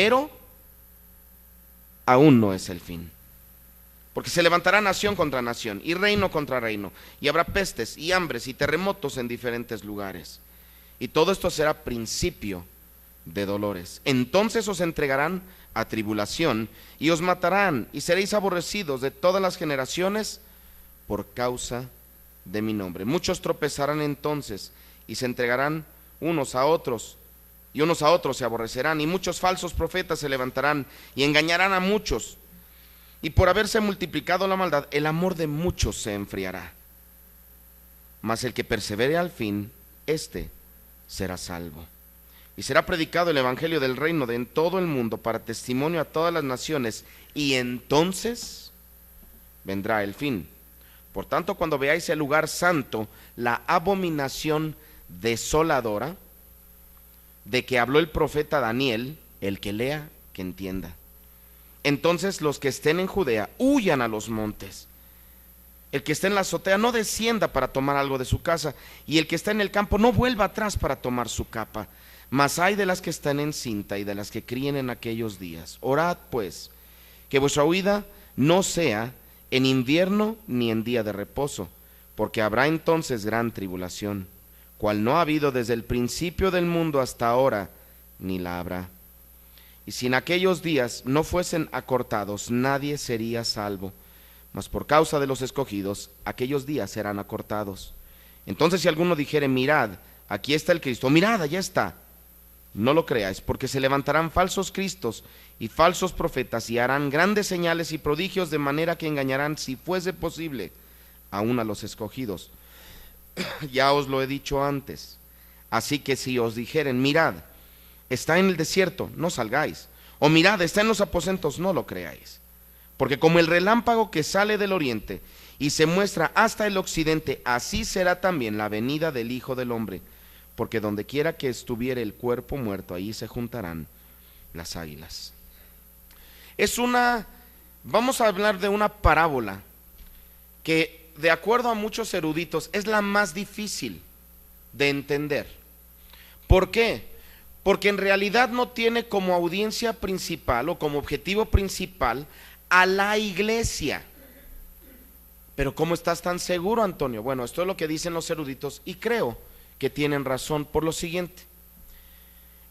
pero aún no es el fin. Porque se levantará nación contra nación y reino contra reino, y habrá pestes y hambres y terremotos en diferentes lugares. Y todo esto será principio de dolores. Entonces os entregarán a tribulación y os matarán, y seréis aborrecidos de todas las generaciones por causa de mi nombre. Muchos tropezarán entonces y se entregarán unos a otros, y unos a otros se aborrecerán, y muchos falsos profetas se levantarán y engañarán a muchos. Y por haberse multiplicado la maldad, el amor de muchos se enfriará. Mas el que persevere al fin, éste será salvo. Y será predicado el evangelio del reino en todo el mundo para testimonio a todas las naciones, y entonces vendrá el fin. Por tanto, cuando veáis el lugar santo, la abominación desoladora de que habló el profeta Daniel, el que lea, que entienda. Entonces los que estén en Judea huyan a los montes. El que esté en la azotea no descienda para tomar algo de su casa, y el que está en el campo no vuelva atrás para tomar su capa. Mas hay de las que están en cinta y de las que críen en aquellos días. Orad pues, que vuestra huida no sea en invierno ni en día de reposo, porque habrá entonces gran tribulación, cual no ha habido desde el principio del mundo hasta ahora, ni la habrá. Y si en aquellos días no fuesen acortados, nadie sería salvo. Mas por causa de los escogidos, aquellos días serán acortados. Entonces si alguno dijere, mirad, aquí está el Cristo, mirad, allá está, no lo creáis, porque se levantarán falsos cristos y falsos profetas, y harán grandes señales y prodigios, de manera que engañarán, si fuese posible, aún a los escogidos. Ya os lo he dicho antes. Así que si os dijeren, mirad, está en el desierto, no salgáis, o mirad, está en los aposentos, no lo creáis. Porque como el relámpago que sale del oriente y se muestra hasta el occidente, así será también la venida del Hijo del Hombre. Porque donde quiera que estuviere el cuerpo muerto, ahí se juntarán las águilas. Vamos a hablar de una parábola que, de acuerdo a muchos eruditos, es la más difícil de entender. ¿Por qué? Porque en realidad no tiene como audiencia principal o como objetivo principal a la iglesia. Pero ¿cómo estás tan seguro, Antonio? Bueno, esto es lo que dicen los eruditos y creo que tienen razón por lo siguiente.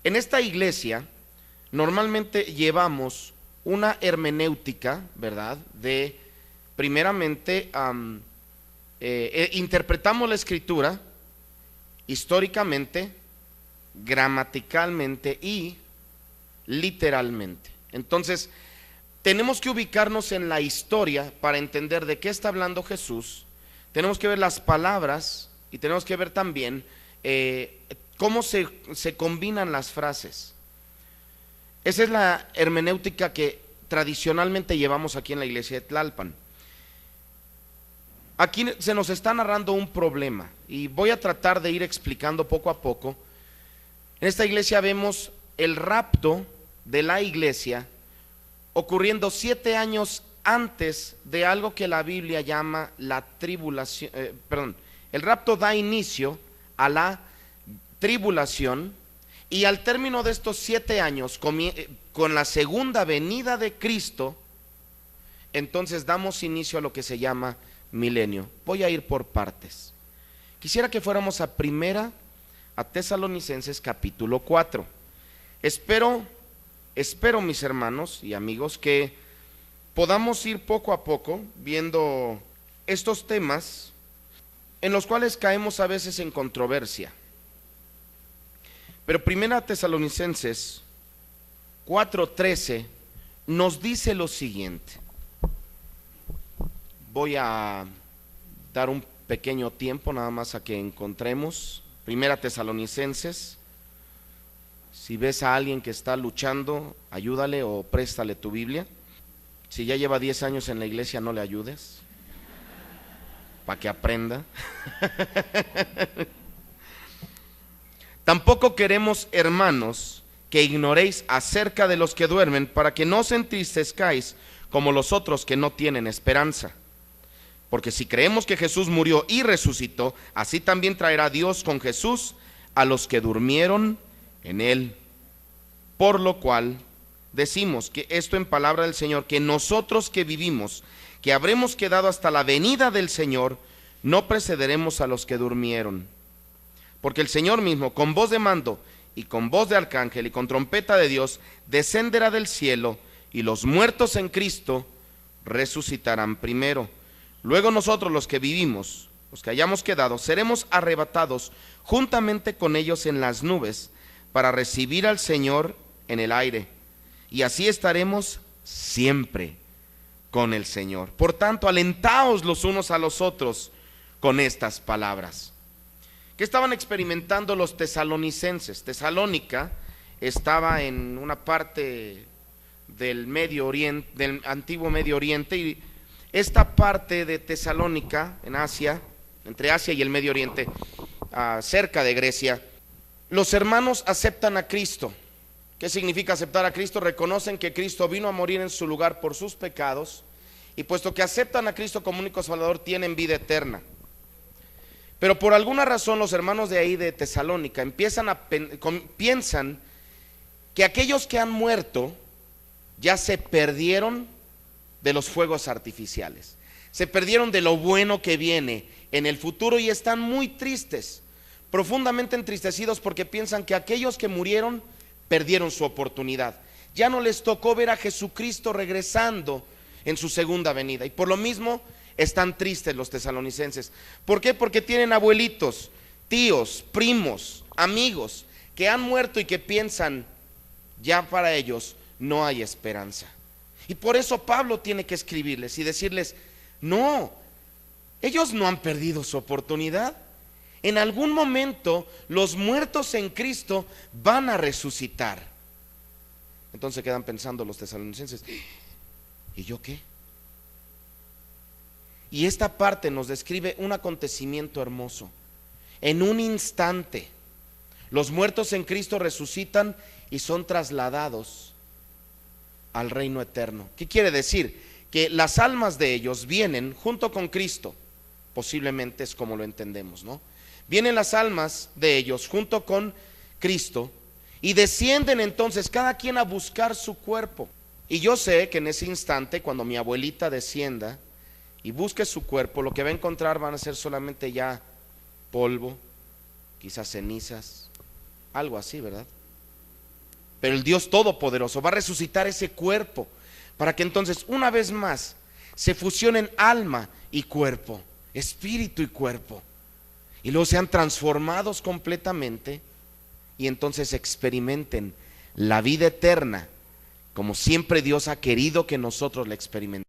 En esta iglesia normalmente llevamos una hermenéutica, ¿verdad? De, primeramente, interpretamos la escritura históricamente, gramaticalmente y literalmente. Entonces, tenemos que ubicarnos en la historia para entender de qué está hablando Jesús. Tenemos que ver las palabras y tenemos que ver también cómo se combinan las frases. Esa es la hermenéutica que tradicionalmente llevamos aquí en la iglesia de Tlalpan. Aquí se nos está narrando un problema y voy a tratar de ir explicando poco a poco. En esta iglesia vemos el rapto de la iglesia ocurriendo 7 años antes de algo que la Biblia llama la tribulación. El rapto da inicio a la tribulación, y al término de estos 7 años, con la segunda venida de Cristo, entonces damos inicio a lo que se llama milenio. Voy a ir por partes. Quisiera que fuéramos a Tesalonicenses capítulo 4. Espero mis hermanos y amigos que podamos ir poco a poco viendo estos temas en los cuales caemos a veces en controversia. Pero Primera Tesalonicenses 4:13 nos dice lo siguiente. Voy a dar un pequeño tiempo nada más a que encontremos Primera Tesalonicenses. Si ves a alguien que está luchando, ayúdale o préstale tu Biblia. Si ya lleva 10 años en la iglesia, no le ayudes, para que aprenda. Tampoco queremos, hermanos, que ignoréis acerca de los que duermen, para que no os entristezcáis como los otros que no tienen esperanza. Porque si creemos que Jesús murió y resucitó, así también traerá Dios con Jesús a los que durmieron en él. Por lo cual decimos que esto en palabra del Señor, que nosotros que vivimos, que habremos quedado hasta la venida del Señor, no precederemos a los que durmieron. Porque el Señor mismo, con voz de mando y con voz de arcángel y con trompeta de Dios, descenderá del cielo, y los muertos en Cristo resucitarán primero. Luego nosotros los que vivimos, los que hayamos quedado, seremos arrebatados juntamente con ellos en las nubes para recibir al Señor en el aire. Y así estaremos siempre con el Señor. Por tanto, alentaos los unos a los otros con estas palabras. ¿Qué estaban experimentando los tesalonicenses? Tesalónica estaba en una parte del Medio Oriente, del antiguo Medio Oriente, y esta parte de Tesalónica, en Asia, entre Asia y el Medio Oriente, cerca de Grecia, los hermanos aceptan a Cristo. ¿Qué significa aceptar a Cristo? Reconocen que Cristo vino a morir en su lugar por sus pecados, y puesto que aceptan a Cristo como único Salvador, tienen vida eterna. Pero por alguna razón los hermanos de ahí de Tesalónica piensan que aquellos que han muerto ya se perdieron de los fuegos artificiales, se perdieron de lo bueno que viene en el futuro, y están muy tristes, profundamente entristecidos, porque piensan que aquellos que murieron perdieron su oportunidad. Ya no les tocó ver a Jesucristo regresando en su segunda venida, y por lo mismo están tristes los tesalonicenses. ¿Por qué? Porque tienen abuelitos, tíos, primos, amigos que han muerto y que piensan ya para ellos no hay esperanza. Y por eso Pablo tiene que escribirles y decirles: no, ellos no han perdido su oportunidad. En algún momento los muertos en Cristo van a resucitar. Entonces quedan pensando los tesalonicenses: ¿y yo qué? Y esta parte nos describe un acontecimiento hermoso. En un instante, los muertos en Cristo resucitan y son trasladados al reino eterno. ¿Qué quiere decir? Que las almas de ellos vienen junto con Cristo, posiblemente es como lo entendemos, ¿no? Vienen las almas de ellos junto con Cristo y descienden entonces cada quien a buscar su cuerpo. Y yo sé que en ese instante, cuando mi abuelita descienda y busque su cuerpo, lo que va a encontrar van a ser solamente ya polvo, quizás cenizas, algo así, ¿verdad? Pero el Dios Todopoderoso va a resucitar ese cuerpo para que entonces una vez más se fusionen alma y cuerpo, espíritu y cuerpo, y luego sean transformados completamente y entonces experimenten la vida eterna como siempre Dios ha querido que nosotros la experimentemos.